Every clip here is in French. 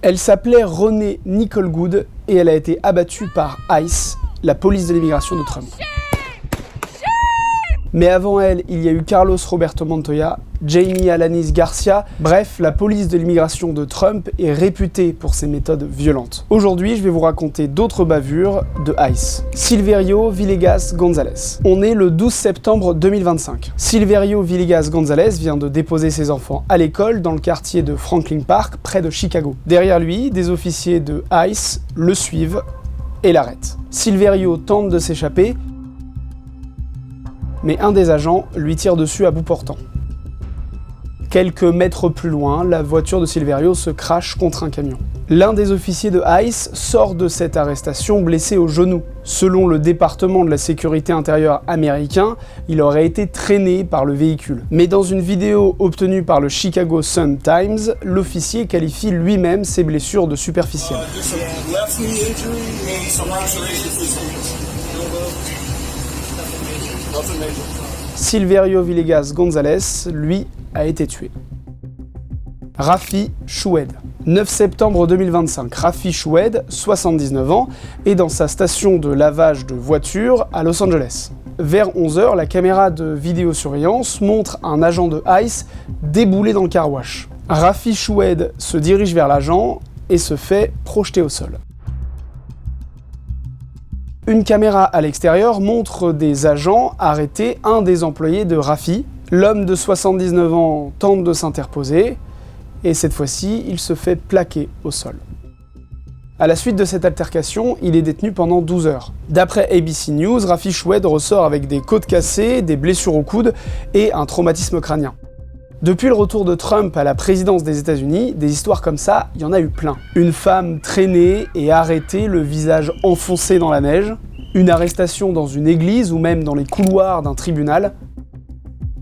Elle s'appelait Ronée Nicole Goode et elle a été abattue par ICE, la police de l'immigration de Trump. Mais avant elle, il y a eu Carlos Roberto Montoya, Jamie Alanis Garcia, bref, la police de l'immigration de Trump est réputée pour ses méthodes violentes. Aujourd'hui, je vais vous raconter d'autres bavures de ICE. Silverio Villegas González. On est le 12 septembre 2025. Silverio Villegas González vient de déposer ses enfants à l'école dans le quartier de Franklin Park, près de Chicago. Derrière lui, des officiers de ICE le suivent et l'arrêtent. Silverio tente de s'échapper, mais un des agents lui tire dessus à bout portant. Quelques mètres plus loin, la voiture de Silverio se crache contre un camion. L'un des officiers de ICE sort de cette arrestation blessé au genou. Selon le département de la sécurité intérieure américain, il aurait été traîné par le véhicule. Mais dans une vidéo obtenue par le Chicago Sun-Times, l'officier qualifie lui-même ses blessures de superficielles. Silverio Villegas González, lui, a été tué. Rafi Choued. 9 septembre 2025, Rafi Choued, 79 ans, est dans sa station de lavage de voitures à Los Angeles. Vers 11 h, la caméra de vidéosurveillance montre un agent de ICE débouler dans le car wash. Rafi Choued se dirige vers l'agent et se fait projeter au sol. Une caméra à l'extérieur montre des agents arrêter un des employés de Rafi. L'homme de 79 ans tente de s'interposer, et cette fois-ci, il se fait plaquer au sol. À la suite de cette altercation, il est détenu pendant 12 heures. D'après ABC News, Rafi Choued ressort avec des côtes cassées, des blessures au coude et un traumatisme crânien. Depuis le retour de Trump à la présidence des États-Unis, des histoires comme ça, il y en a eu plein. Une femme traînée et arrêtée, le visage enfoncé dans la neige, une arrestation dans une église ou même dans les couloirs d'un tribunal.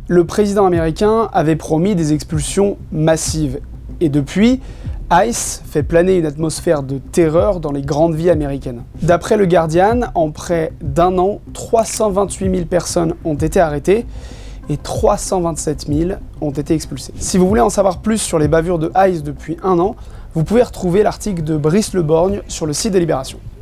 Le président américain avait promis des expulsions massives. Et depuis, ICE fait planer une atmosphère de terreur dans les grandes villes américaines. D'après le Guardian, en près d'un an, 328 000 personnes ont été arrêtées et 327 000 ont été expulsés. Si vous voulez en savoir plus sur les bavures de ICE depuis un an, vous pouvez retrouver l'article de Brice Le Borgne sur le site de Libération.